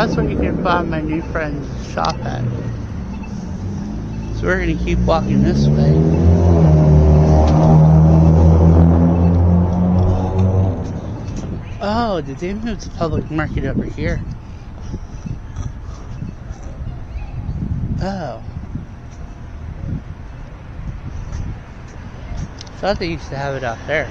that's where you can find my new friend's shop at. So we're gonna keep walking this way. Oh, did they move the public market over here? Oh. I thought they used to have it out there.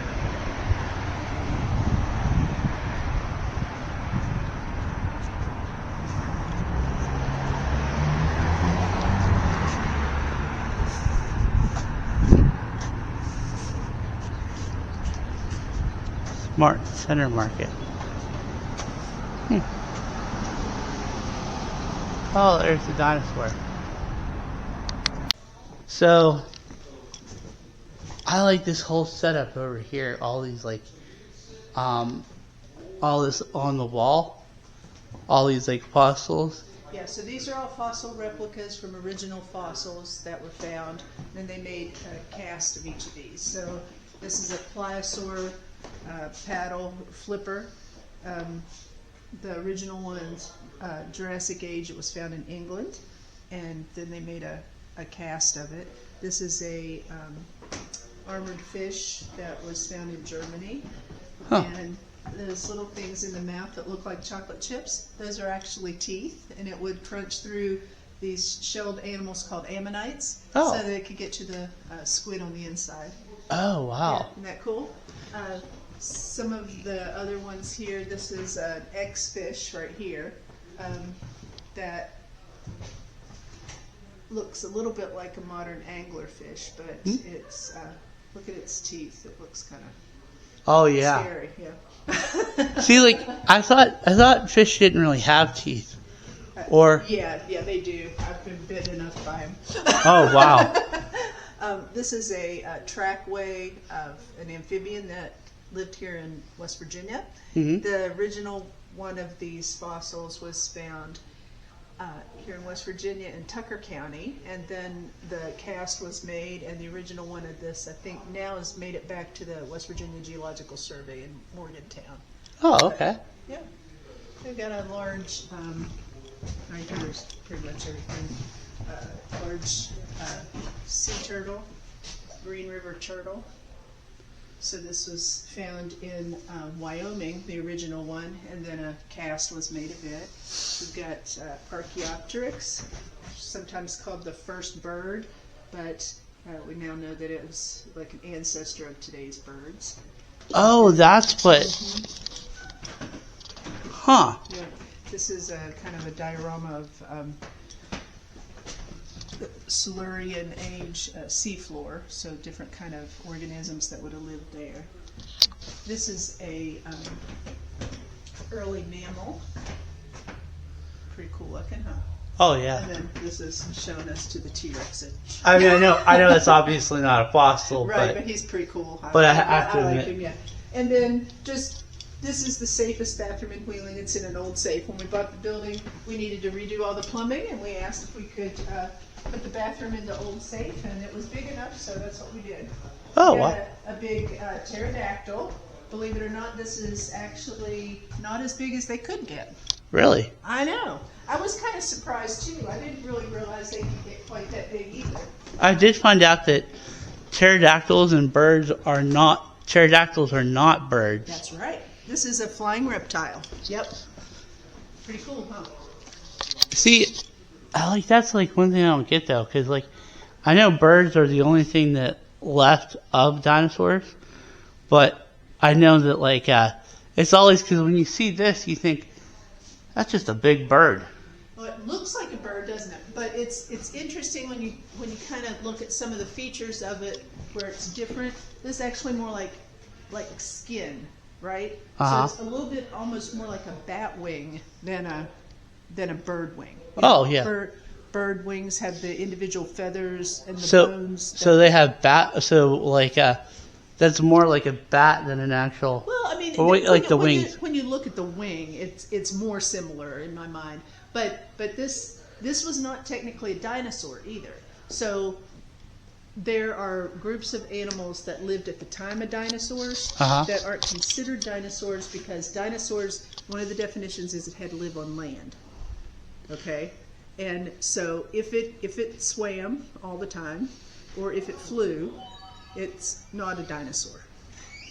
Smart Center Market. Oh, there's the dinosaur. So, I like this whole setup over here. All these like, all this on the wall. All these like fossils. Yeah, so these are all fossil replicas from original fossils that were found. And then they made a cast of each of these. So this is a pliosaur paddle flipper. The original one's Jurassic Age. It was found in England, and then they made a cast of it. This is a armored fish that was found in Germany. Huh. And those little things in the mouth that look like chocolate chips, those are actually teeth, and it would crunch through these shelled animals called ammonites, Oh. so that it could get to the squid on the inside. Oh, wow. Yeah, isn't that cool? Some of the other ones here, this is an X-fish right here that looks a little bit like a modern anglerfish, but it's, look at its teeth. It looks kind of Oh, yeah. scary. Yeah. See, like, I thought fish didn't really have teeth. Or, Yeah, they do. I've been bitten enough by them. oh, wow. This is a trackway of an amphibian that lived here in West Virginia. Mhm. The original one of these fossils was found here in West Virginia in Tucker County, and then the cast was made, and the original one of this, I think, now has made it back to the West Virginia Geological Survey in Morgantown. Oh, okay. Yeah, they've got a large, right here's pretty much everything. Large sea turtle, Green River turtle. So this was found in Wyoming, the original one, and then a cast was made of it. We've got Archaeopteryx, sometimes called the first bird, but we now know that it was like an ancestor of today's birds. Oh, that's what. Huh. Yeah, this is a kind of a diorama of Silurian age seafloor, so different kind of organisms that would have lived there. This is a early mammal. Pretty cool looking, huh? Oh, yeah. And then this is showing us to the T-Rex. I mean, I know that's obviously not a fossil, Right, but but he's pretty cool. But I have to like admit- him, yeah. And then just this is the safest bathroom in Wheeling. It's in an old safe. When we bought the building, we needed to redo all the plumbing, and we asked if we could put the bathroom in the old safe, and it was big enough, so that's what we did. Oh, We wow. got a big pterodactyl. Believe it or not, this is actually not as big as they could get. Really? I know. I was kind of surprised too. I didn't really realize they could get quite that big either. I did find out that pterodactyls are not birds. That's right. This is a flying reptile. Yep. Pretty cool, huh? See, that's like one thing I don't get though, because like I know birds are the only thing that left of dinosaurs, but I know that like it's always because when you see this, you think that's just a big bird. Well, it looks like a bird, doesn't it? But it's interesting when you kind of look at some of the features of it where it's different. This is actually more like skin, right? Uh-huh. So it's a little bit almost more like a bat wing than a bird wing. Oh, yeah. Bird wings have the individual feathers and the So bones. so they have that's more like a bat than an actual. Well, I mean, Well, wait, like the wings. When you look at the wing, it's more similar in my mind. But this was not technically a dinosaur either. So there are groups of animals that lived at the time of dinosaurs Uh-huh. that aren't considered dinosaurs because dinosaurs, one of the definitions is it had to live on land. Okay, and so if it swam all the time, or if it flew, it's not a dinosaur.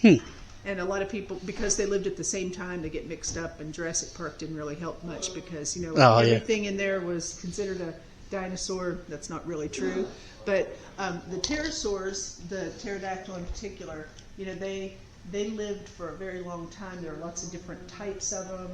And a lot of people, because they lived at the same time, they get mixed up, and Jurassic Park didn't really help much because, you know, Oh, yeah. everything in there was considered a dinosaur. That's not really true. But the pterosaurs, the pterodactyl in particular, you know, they lived for a very long time. There are lots of different types of them.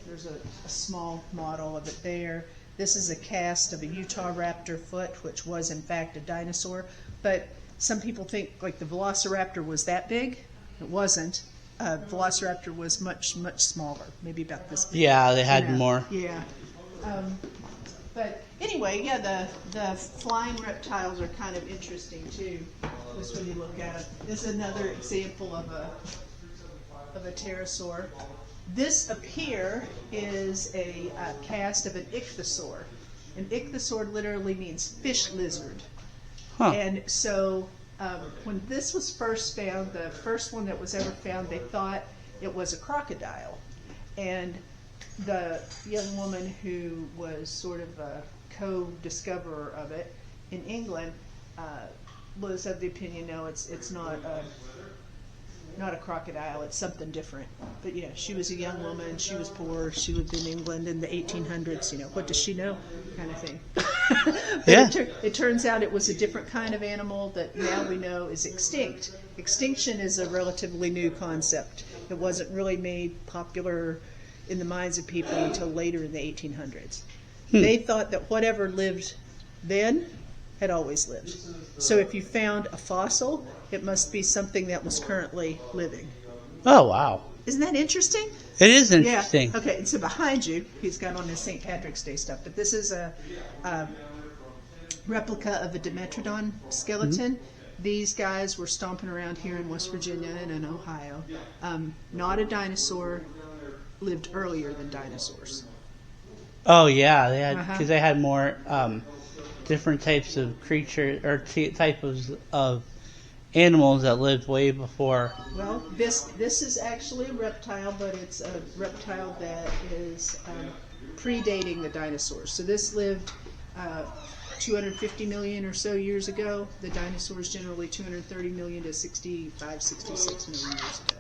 There's a small model of it there. This is a cast of a Utah raptor foot, which was in fact a dinosaur. But some people think like the velociraptor was that big. It wasn't. Velociraptor was much, much smaller, maybe about this big. Yeah, they had You know, more. Yeah. But anyway, yeah, the flying reptiles are kind of interesting too, just when you look at it. This is another example of a pterosaur. This up here is a cast of an ichthyosaur. An ichthyosaur literally means fish lizard. Huh. And so when this was first found, the first one that was ever found, they thought it was a crocodile. And the young woman who was sort of a co-discoverer of it in England was of the opinion, no, it's not a crocodile, it's something different. But yeah, she was a young woman, she was poor, she lived in England in the 1800s, you know, what does she know, kind of thing. But Yeah. it turns out it was a different kind of animal that now we know is extinct. Extinction is a relatively new concept. It wasn't really made popular in the minds of people until later in the 1800s. They thought that whatever lived then had always lived. So if you found a fossil, it must be something that was currently living. Oh, wow. Isn't that interesting? It is interesting. Yeah. Okay, and so behind you, he's got on his St. Patrick's Day stuff, but this is a replica of a Dimetrodon skeleton. These guys were stomping around here in West Virginia and in Ohio. Not a dinosaur, lived earlier than dinosaurs. Oh, yeah, they had Uh-huh. because they had more different types of creatures or types of animals that lived way before. Well, this is actually a reptile, but it's a reptile that is predating the dinosaurs. So this lived 250 million or so years ago. The dinosaurs generally 230 million to 65, 66 million years ago.